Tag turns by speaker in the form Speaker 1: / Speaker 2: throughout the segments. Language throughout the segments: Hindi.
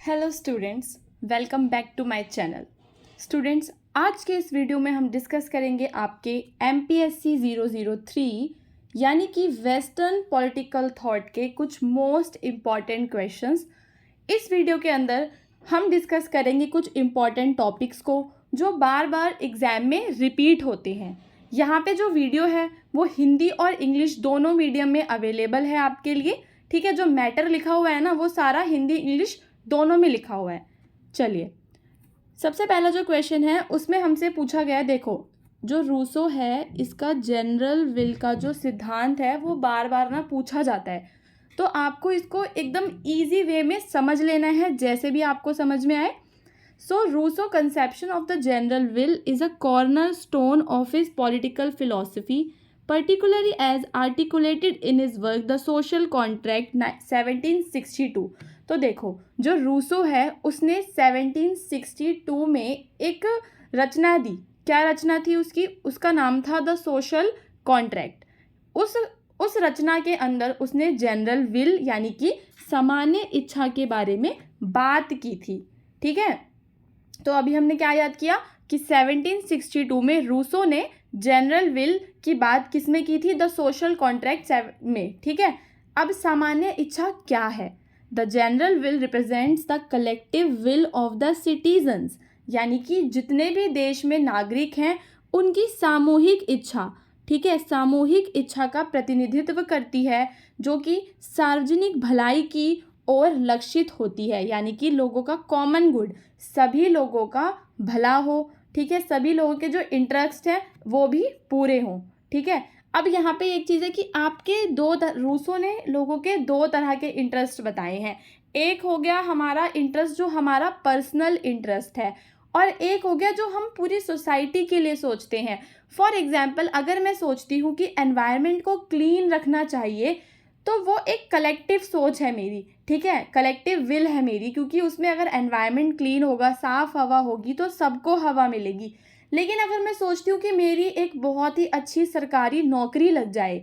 Speaker 1: Hello students, welcome back to my channel. Students, आज के इस वीडियो में हम डिस्कस करेंगे आपके MPSC 003 यानी कि वेस्टर्न पॉलिटिकल थॉट के कुछ मोस्ट इम्पॉर्टेंट क्वेश्चंस। इस वीडियो के अंदर हम डिस्कस करेंगे कुछ इम्पॉर्टेंट टॉपिक्स को जो बार बार एग्ज़ाम में रिपीट होते हैं। यहाँ पे जो वीडियो है वो हिंदी और इंग्लिश दोनों मीडियम में अवेलेबल है आपके लिए। ठीक है, जो मैटर लिखा हुआ है ना वो सारा हिंदी इंग्लिश दोनों में लिखा हुआ है। चलिए, सबसे पहला जो क्वेश्चन है उसमें हमसे पूछा गया, देखो जो रूसो है इसका जनरल विल का जो सिद्धांत है वो बार बार ना पूछा जाता है, तो आपको इसको एकदम इजी वे में समझ लेना है, जैसे भी आपको समझ में आए। So Rousseau conception of the general will is a cornerstone of his political philosophy, particularly as articulated in his work The Social Contract 1762। तो देखो, जो रूसो है उसने 1762 में एक रचना दी। क्या रचना थी उसकी? उसका नाम था द सोशल कॉन्ट्रैक्ट। उस रचना के अंदर उसने जनरल विल यानी कि सामान्य इच्छा के बारे में बात की थी। ठीक है, तो अभी हमने क्या याद किया कि 1762 में रूसो ने जनरल विल की बात किस में की थी? द सोशल कॉन्ट्रैक्ट में। ठीक है, अब सामान्य इच्छा क्या है? The general will represents the collective will of the citizens, यानी कि जितने भी देश में नागरिक हैं उनकी सामूहिक इच्छा। ठीक है, सामूहिक इच्छा का प्रतिनिधित्व करती है जो कि सार्वजनिक भलाई की ओर लक्षित होती है, यानी कि लोगों का कॉमन गुड, सभी लोगों का भला हो। ठीक है, सभी लोगों के जो इंटरेस्ट हैं वो भी पूरे हों। ठीक है, अब यहाँ पे एक चीज़ है कि आपके रूसो ने लोगों के दो तरह के इंटरेस्ट बताए हैं। एक हो गया हमारा इंटरेस्ट जो हमारा पर्सनल इंटरेस्ट है, और एक हो गया जो हम पूरी सोसाइटी के लिए सोचते हैं। फॉर एग्जाम्पल, अगर मैं सोचती हूँ कि एनवायरनमेंट को क्लीन रखना चाहिए, तो वो एक कलेक्टिव सोच है मेरी। ठीक है, कलेक्टिव विल है मेरी, क्योंकि उसमें अगर एनवायरनमेंट क्लीन होगा, साफ़ हवा होगी तो सबको हवा मिलेगी। लेकिन अगर मैं सोचती हूँ कि मेरी एक बहुत ही अच्छी सरकारी नौकरी लग जाए,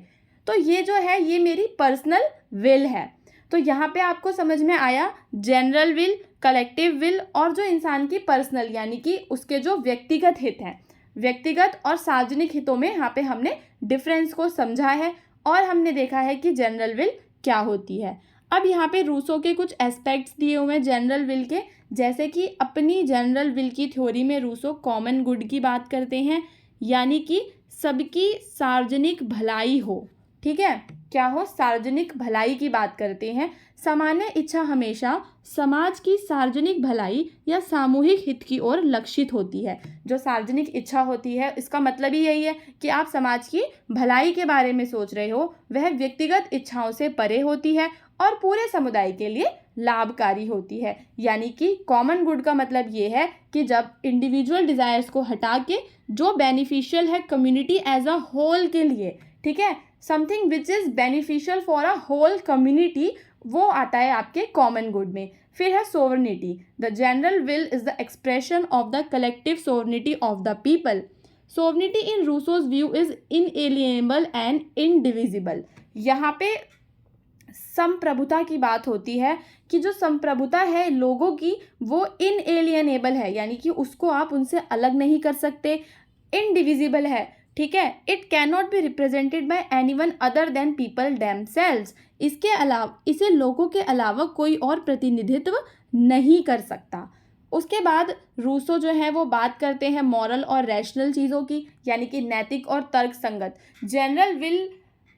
Speaker 1: तो ये जो है ये मेरी पर्सनल विल है। तो यहाँ पे आपको समझ में आया जनरल विल, कलेक्टिव विल और जो इंसान की पर्सनल यानी कि उसके जो व्यक्तिगत हित हैं। व्यक्तिगत और सार्वजनिक हितों में यहाँ पे हमने डिफरेंस को समझा है और हमने देखा है कि जनरल विल क्या होती है। अब यहाँ पे रूसो के कुछ एस्पेक्ट्स दिए हुए हैं जनरल विल के, जैसे कि अपनी जनरल विल की थ्योरी में रूसो कॉमन गुड की बात करते हैं, यानी कि सबकी सार्वजनिक भलाई हो। ठीक है, क्या हो? सार्वजनिक भलाई की बात करते हैं। सामान्य इच्छा हमेशा समाज की सार्वजनिक भलाई या सामूहिक हित की ओर लक्षित होती है। जो सार्वजनिक इच्छा होती है इसका मतलब ही यही है कि आप समाज की भलाई के बारे में सोच रहे हो, वह व्यक्तिगत इच्छाओं से परे होती है और पूरे समुदाय के लिए लाभकारी होती है। यानी कि कॉमन गुड का मतलब ये है कि जब इंडिविजुअल डिज़ायर्स को हटा के जो बेनिफिशियल है कम्युनिटी एज अ होल के लिए, ठीक है, something which is beneficial for a whole community, वो आता है आपके कॉमन गुड में। फिर है sovereignty. The general will is the expression of the collective sovereignty of the people. Sovereignty in Rousseau's view is inalienable and indivisible. यहाँ पे संप्रभुता की बात होती है कि जो संप्रभुता है लोगों की वो इनएलिएनेबल है, यानी कि उसको आप उनसे अलग नहीं कर सकते। इनडिविजिबल है, ठीक है, it can not be represented by anyone other than people themselves. इसके अलावा इसे लोगों के अलावा कोई और प्रतिनिधित्व नहीं कर सकता। उसके बाद रूसो जो है वो बात करते हैं मॉरल और रैशनल चीज़ों की, यानी कि नैतिक और तर्क संगत। General will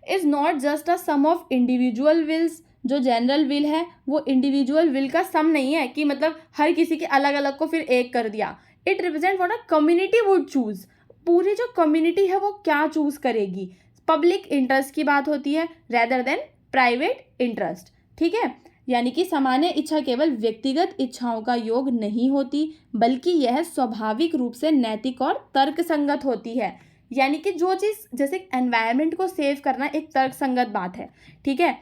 Speaker 1: is not just a sum of individual wills. जो जनरल विल है वो इंडिविजुअल विल का सम नहीं है कि मतलब हर किसी के अलग अलग को फिर एक कर दिया। It represent what a community would choose. पूरी जो कम्युनिटी है वो क्या चूज करेगी। पब्लिक इंटरेस्ट की बात होती है रेदर देन प्राइवेट इंटरेस्ट। ठीक है, यानी कि सामान्य इच्छा केवल व्यक्तिगत इच्छाओं का योग नहीं होती, बल्कि यह स्वाभाविक रूप से नैतिक और तर्कसंगत होती है। यानी कि जो चीज़ जैसे एनवायरनमेंट को सेव करना एक तर्कसंगत बात है, ठीक है,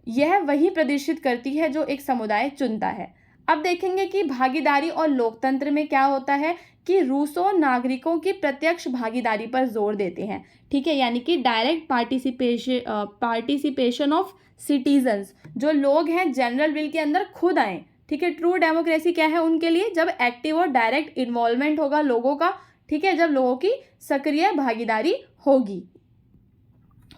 Speaker 1: यह वही प्रदर्शित करती है जो एक समुदाय चुनता है। अब देखेंगे कि भागीदारी और लोकतंत्र में क्या होता है कि रूसो नागरिकों की प्रत्यक्ष भागीदारी पर जोर देते हैं। ठीक है, यानी कि डायरेक्ट पार्टिसिपेशन ऑफ सिटीजन्स। जो लोग हैं जनरल विल के अंदर खुद आएँ, ठीक है। ट्रू डेमोक्रेसी क्या है उनके लिए, जब एक्टिव और डायरेक्ट इन्वॉल्वमेंट होगा लोगों का, ठीक है, जब लोगों की सक्रिय भागीदारी होगी।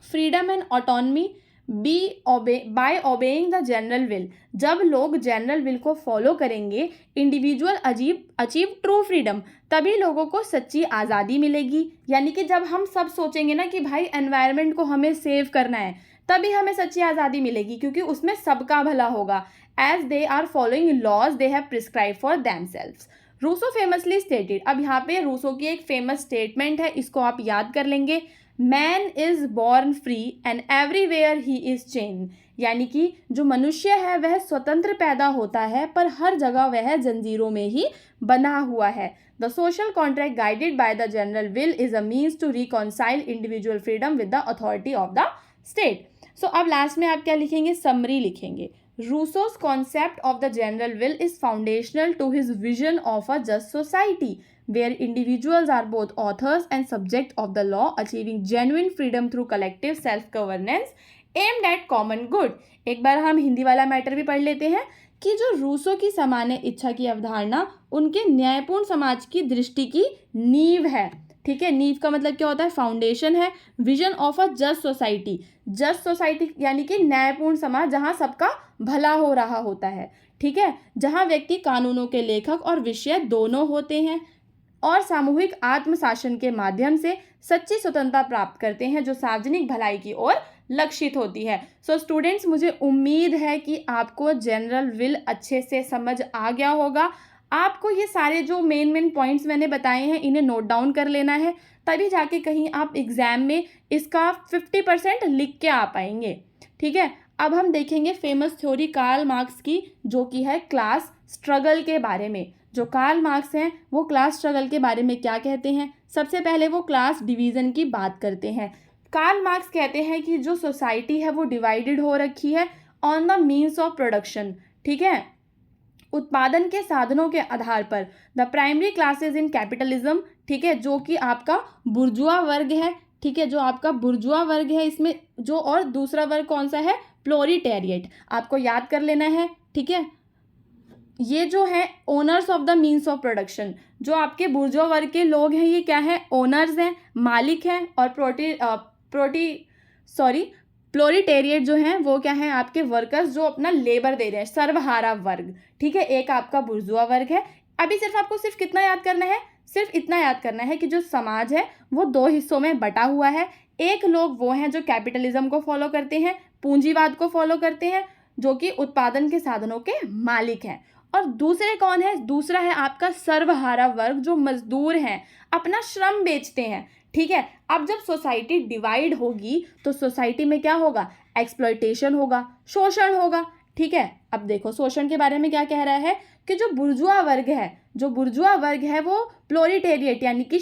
Speaker 1: Freedom and autonomy by obeying the general will, जब लोग जनरल विल को फॉलो करेंगे, इंडिविजुअल अचीव ट्रू फ्रीडम, तभी लोगों को सच्ची आज़ादी मिलेगी। यानी कि जब हम सब सोचेंगे ना कि भाई एनवायरनमेंट को हमें सेव करना है, तभी हमें सच्ची आज़ादी मिलेगी, क्योंकि उसमें सबका भला होगा। As they are following laws they have prescribe for themselves. Rousseau famously stated, अब यहाँ पे रूसो की एक फेमस स्टेटमेंट है, इसको आप याद कर लेंगे। Man is born free and everywhere he is chain, यानी कि जो मनुष्य है वह स्वतंत्र पैदा होता है, पर हर जगह वह जंजीरों में ही बंधा हुआ है। The social contract guided by the general will is a means to reconcile individual freedom with the authority of the state. So अब लास्ट में आप क्या लिखेंगे, समरी लिखेंगे। Rousseau's concept of the general will is foundational to his vision of a just society, where individuals are both authors and subject of the law, achieving genuine freedom through collective self-governance aimed at common good. एक बार हम हिंदी वाला मैटर भी पढ़ लेते हैं कि जो रूसो की सामान्य इच्छा की अवधारणा उनके न्यायपूर्ण समाज की दृष्टि की नींव है। ठीक है, नींव का मतलब क्या होता है, फाउंडेशन है। Vision of a just society, just society यानी कि न्यायपूर्ण समाज जहाँ सबका भला हो रहा होता है, ठीक है, जहाँ व्यक्ति कानूनों के लेखक और विषय दोनों होते हैं और सामूहिक आत्मशासन के माध्यम से सच्ची स्वतंत्रता प्राप्त करते हैं, जो सार्वजनिक भलाई की ओर लक्षित होती है। सो स्टूडेंट्स, मुझे उम्मीद है कि आपको जनरल विल अच्छे से समझ आ गया होगा। आपको ये सारे जो मेन पॉइंट्स मैंने बताए हैं इन्हें नोट डाउन कर लेना है, तभी जाके कहीं आप एग्जाम में इसका 50% लिख के आ पाएंगे। ठीक है, अब हम देखेंगे फेमस थ्योरी कार्ल मार्क्स की, जो कि है क्लास स्ट्रगल के बारे में। जो कार्ल मार्क्स हैं वो क्लास स्ट्रगल के बारे में क्या कहते हैं, सबसे पहले वो क्लास डिवीज़न की बात करते हैं। कार्ल मार्क्स कहते हैं कि जो सोसाइटी है वो डिवाइडेड हो रखी है on the means of production, ठीक है, उत्पादन के साधनों के आधार पर। The primary classes in capitalism, ठीक है, जो कि आपका बुर्जुआ वर्ग है, ठीक है, जो आपका बुर्जुआ वर्ग है, इसमें जो और दूसरा वर्ग कौन सा है, प्लोरिटेरिएट, आपको याद कर लेना है। ठीक है, ये जो है owners of the means of production, जो आपके बुर्जुआ वर्ग के लोग हैं ये क्या है, ओनर्स हैं, मालिक हैं, और प्लोरिटेरिएट जो हैं वो क्या है, आपके वर्कर्स जो अपना लेबर दे रहे हैं, सर्वहारा वर्ग। ठीक है, एक आपका बुर्जुआ वर्ग है। अभी सिर्फ कितना याद करना है, सिर्फ इतना याद करना है कि जो समाज है वो दो हिस्सों में बटा हुआ है। एक लोग वो हैं जो कैपिटलिज्म को फॉलो करते हैं, पूंजीवाद को फॉलो करते हैं, जो कि उत्पादन के साधनों के मालिक हैं, और दूसरे कौन है, दूसरा है आपका सर्वहारा वर्ग, जो मजदूर हैं, अपना श्रम बेचते हैं। ठीक है, अब जब सोसाइटी डिवाइड होगी तो सोसाइटी में क्या होगा, एक्सप्लॉयटेशन होगा, शोषण होगा। ठीक है, अब देखो शोषण के बारे में क्या कह रहा है कि जो बुर्जुआ वर्ग है वो प्लोरिटेरिएट यानी कि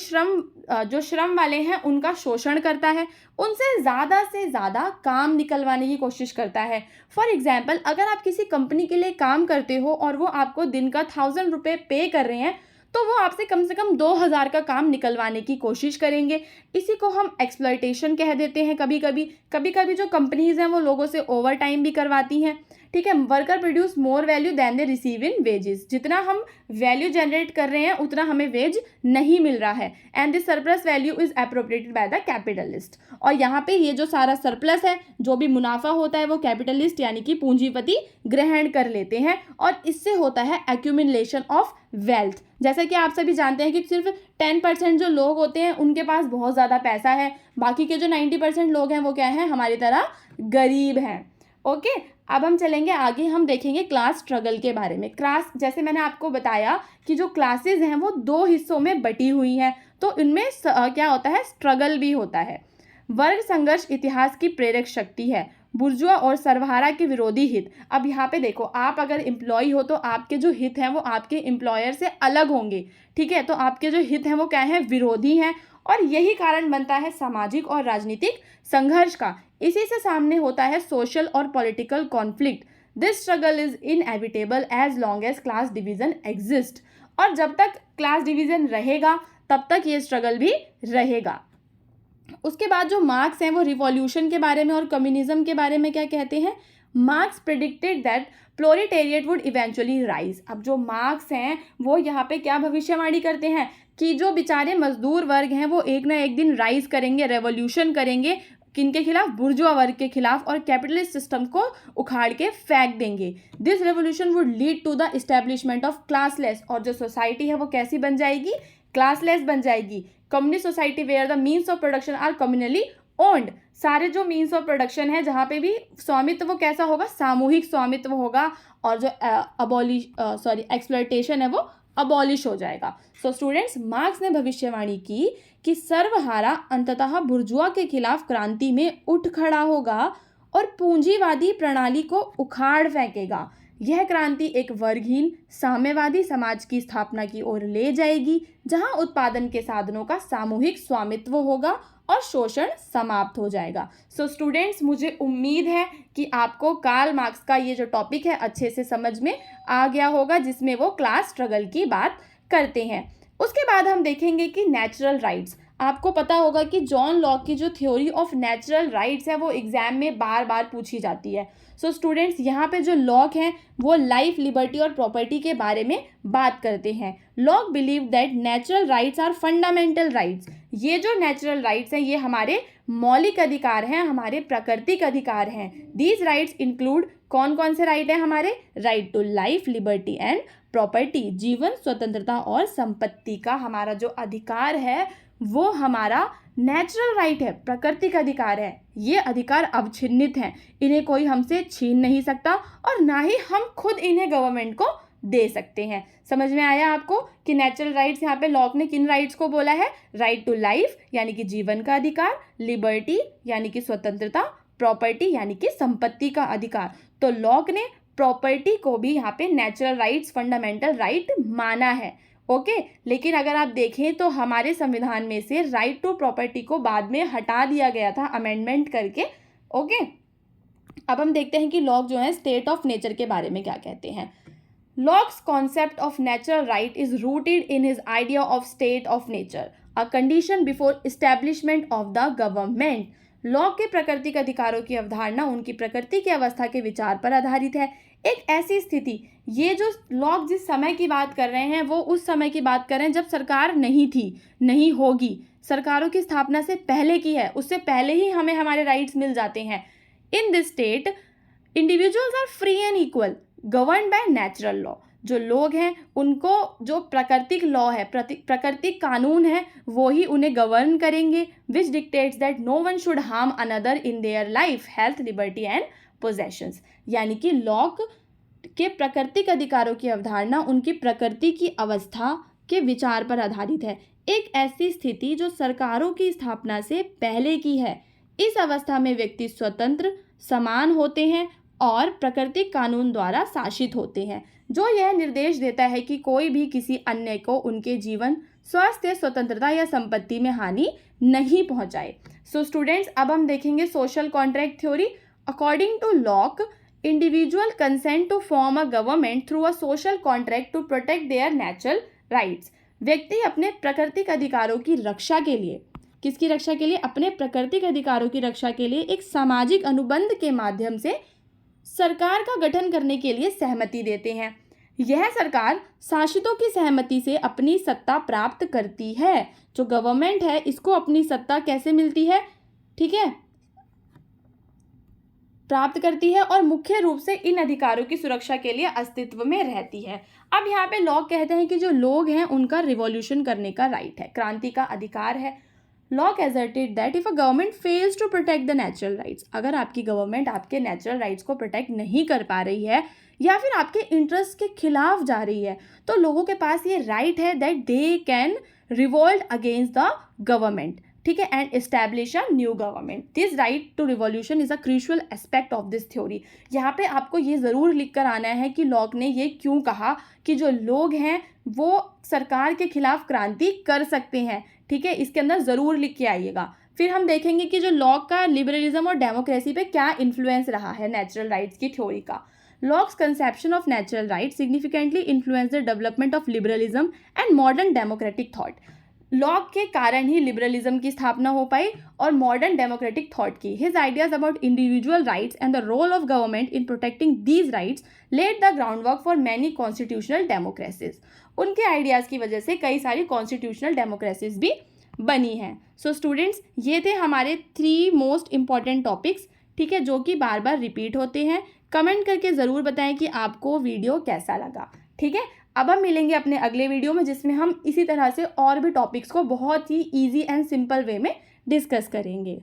Speaker 1: जो श्रम वाले हैं उनका शोषण करता है, उनसे ज़्यादा से ज़्यादा काम निकलवाने की कोशिश करता है। फॉर एग्जाम्पल, अगर आप किसी कंपनी के लिए काम करते हो और वो आपको दिन का 1000 रुपये पे कर रहे हैं, तो वो आपसे कम से कम 2000 का काम निकलवाने की कोशिश करेंगे। इसी को हम एक्सप्लॉयटेशन कह देते हैं। कभी कभी जो कंपनीज हैं वो लोगों से ओवर टाइम भी करवाती हैं। ठीक है, worker produce more value than they receive in wages, जितना हम वैल्यू जनरेट कर रहे हैं उतना हमें वेज नहीं मिल रहा है, and this surplus value is appropriated by the capitalist. और यहाँ पे ये जो सारा सरप्लस है, जो भी मुनाफा होता है, वो कैपिटलिस्ट यानी कि पूंजीपति ग्रहण कर लेते हैं, और इससे होता है एक्यूमुलेशन ऑफ वेल्थ। जैसा कि आप सभी जानते हैं कि सिर्फ 10% जो लोग होते हैं उनके पास बहुत ज़्यादा पैसा है, बाकी के जो 90% लोग हैं वो क्या है, हमारी तरह गरीब हैं। ओके, अब हम चलेंगे आगे, हम देखेंगे क्लास स्ट्रगल के बारे में। क्लास, जैसे मैंने आपको बताया कि जो क्लासेस हैं वो दो हिस्सों में बटी हुई हैं, तो इनमें क्या होता है, स्ट्रगल भी होता है। वर्ग संघर्ष इतिहास की प्रेरक शक्ति है, बुर्जुआ और सर्वहारा के विरोधी हित। अब यहाँ पे देखो, आप अगर एम्प्लॉय हो तो आपके जो हित हैं वो आपके एम्प्लॉयर से अलग होंगे। ठीक है, तो आपके जो हित हैं वो क्या हैं, विरोधी हैं, और यही कारण बनता है सामाजिक और राजनीतिक संघर्ष का। इसी से सामने होता है सोशल और political conflict. This struggle is inevitable as long as class division exist, और जब तक क्लास डिवीजन रहेगा तब तक ये स्ट्रगल भी रहेगा। उसके बाद जो मार्क्स हैं वो रिवॉल्यूशन के बारे में और कम्युनिज्म के बारे में क्या कहते हैं, marks predicted that proletariat would eventually rise. अब जो मार्क्स हैं वो यहाँ पे क्या भविष्यवाणी करते हैं कि जो बेचारे मजदूर वर्ग हैं वो एक ना एक दिन राइज करेंगे, रेवोल्यूशन करेंगे, किनके खिलाफ? बुर्जुआ वर्ग के खिलाफ, और कैपिटलिस्ट सिस्टम को उखाड़ के फेंक देंगे। This revolution would lead to the establishment of classless, और जो सोसाइटी है वो कैसी बन जाएगी? क्लासलेस बन जाएगी। Communist society where the means of production are communally owned. सारे जो मीन्स ऑफ प्रोडक्शन है जहाँ पे भी स्वामित्व वो कैसा होगा? सामूहिक स्वामित्व होगा, और जो एक्सप्लॉयटेशन है वो अबॉलिश हो जाएगा। सो स्टूडेंट्स, मार्क्स ने भविष्यवाणी की कि सर्वहारा अंततः बुर्जुआ के खिलाफ क्रांति में उठ खड़ा होगा और पूंजीवादी प्रणाली को उखाड़ फेंकेगा। यह क्रांति एक वर्गहीन साम्यवादी समाज की स्थापना की ओर ले जाएगी, जहां उत्पादन के साधनों का सामूहिक स्वामित्व होगा और शोषण समाप्त हो जाएगा। सो स्टूडेंट्स, मुझे उम्मीद है कि आपको कार्ल मार्क्स का ये जो टॉपिक है अच्छे से समझ में आ गया होगा, जिसमें वो क्लास स्ट्रगल की बात करते हैं। उसके बाद हम देखेंगे कि नेचुरल राइट्स। आपको पता होगा कि जॉन लॉक की जो थ्योरी ऑफ नेचुरल राइट्स है वो एग्जाम में बार बार पूछी जाती है। सो स्टूडेंट्स, यहाँ पे जो लॉक हैं वो लाइफ, लिबर्टी और प्रॉपर्टी के बारे में बात करते हैं। Locke believe that natural rights are fundamental rights. ये जो नेचुरल राइट्स हैं ये हमारे मौलिक अधिकार हैं, हमारे प्राकृतिक अधिकार हैं। दीज राइट्स इंक्लूड, कौन कौन से राइट हैं हमारे? Right to life, liberty and property. जीवन, स्वतंत्रता और संपत्ति का हमारा जो अधिकार है वो हमारा नेचुरल राइट है, प्राकृतिक अधिकार है। ये अधिकार अवच्छिन्नित हैं, इन्हें कोई हमसे छीन नहीं सकता और ना ही हम खुद इन्हें गवर्नमेंट को दे सकते हैं। समझ में आया आपको कि नेचुरल राइट्स यहाँ पे लॉक ने किन राइट्स को बोला है? राइट टू लाइफ यानी कि जीवन का अधिकार, लिबर्टी यानी कि स्वतंत्रता, प्रॉपर्टी यानी कि संपत्ति का अधिकार। तो लॉक ने प्रॉपर्टी को भी यहाँ पे नेचुरल राइट्स, फंडामेंटल राइट माना है। ओके, लेकिन अगर आप देखें तो हमारे संविधान में से राइट टू प्रॉपर्टी को बाद में हटा दिया गया था अमेंडमेंट करके। ओके, अब हम देखते हैं कि लॉक जो है स्टेट ऑफ नेचर के बारे में क्या कहते हैं। Locks concept of natural right is rooted in his idea of state of nature, a condition before establishment of the government. Lock के प्राकृतिक अधिकारों की अवधारणा उनकी प्रकृति की अवस्था के विचार पर आधारित है। एक ऐसी स्थिति, ये जो लॉक जिस समय की बात कर रहे हैं वो उस समय की बात कर रहे हैं जब सरकार नहीं थी, नहीं होगी, सरकारों की स्थापना से पहले की है, उससे पहले ही हमें हमारे राइट्स मिल जाते हैं। In this state individuals are free and equal, govern by natural law. जो लोग हैं उनको जो प्राकृतिक लॉ है, प्राकृतिक कानून है, वो ही उन्हें गवर्न करेंगे। Which dictates that no one should harm another in their life, health, liberty and possessions. यानी कि लॉक के प्राकृतिक अधिकारों की अवधारणा उनकी प्रकृति की अवस्था के विचार पर आधारित है। एक ऐसी स्थिति जो सरकारों की स्थापना से पहले की है। इस अवस्था में व्यक्ति स्वतंत्र, समान होते हैं और प्राकृतिक कानून द्वारा शासित होते हैं, जो यह निर्देश देता है कि कोई भी किसी अन्य को उनके जीवन, स्वास्थ्य, स्वतंत्रता या संपत्ति में हानि नहीं पहुंचाए। सो स्टूडेंट्स, अब हम देखेंगे social contract theory. According to Locke, individual consent to form a government through a social contract to protect their natural rights. व्यक्ति अपने प्राकृतिक अधिकारों की रक्षा के लिए, किसकी रक्षा के लिए? अपने प्राकृतिक अधिकारों की रक्षा के लिए एक सामाजिक अनुबंध के माध्यम से सरकार का गठन करने के लिए सहमति देते हैं। यह सरकार शासितों की सहमति से अपनी सत्ता प्राप्त करती है। जो गवर्नमेंट है इसको अपनी सत्ता कैसे मिलती है? ठीक है, प्राप्त करती है और मुख्य रूप से इन अधिकारों की सुरक्षा के लिए अस्तित्व में रहती है। अब यहाँ पे लॉक कहते हैं कि जो लोग हैं उनका रिवॉल्यूशन करने का राइट है, क्रांति का अधिकार है। Locke asserted that if a government fails to protect the natural rights, अगर आपकी गवर्नमेंट आपके नेचुरल राइट्स को प्रोटेक्ट नहीं कर पा रही है या फिर आपके इंटरेस्ट के खिलाफ जा रही है, तो लोगों के पास ये राइट है that they can revolt against the government, ठीक है, and establish a new government. This right to revolution is a crucial aspect of this theory. यहाँ पे आपको ये ज़रूर लिख कर आना है कि लॉक ने ये क्यों कहा कि जो लोग हैं वो सरकार के खिलाफ क्रांति कर सकते हैं, ठीक है, इसके अंदर ज़रूर लिख के आइएगा। फिर हम देखेंगे कि जो लॉक का लिबरलिज्म और डेमोक्रेसी पे क्या इन्फ्लुएंस रहा है नेचुरल राइट्स की थ्योरी का। Locke's conception of natural rights significantly influenced the development of liberalism and modern democratic thought. Locke के कारण ही लिबरलिज्म की स्थापना हो पाई और मॉडर्न डेमोक्रेटिक थॉट की. His ideas about individual rights and the role of government in protecting these rights laid the groundwork for many constitutional democracies. उनके आइडियाज़ की वजह से कई सारी कॉन्स्टिट्यूशनल डेमोक्रेसीज भी बनी हैं. सो स्टूडेंट्स, ये थे हमारे 3 मोस्ट इंपॉर्टेंट टॉपिक्स, ठीक है, जो कि बार बार रिपीट होते हैं. कमेंट करके ज़रूर बताएं कि आपको वीडियो कैसा लगा. ठीक है, अब हम मिलेंगे अपने अगले वीडियो में, जिसमें हम इसी तरह से और भी टॉपिक्स को बहुत ही ईजी एंड सिंपल वे में डिस्कस करेंगे.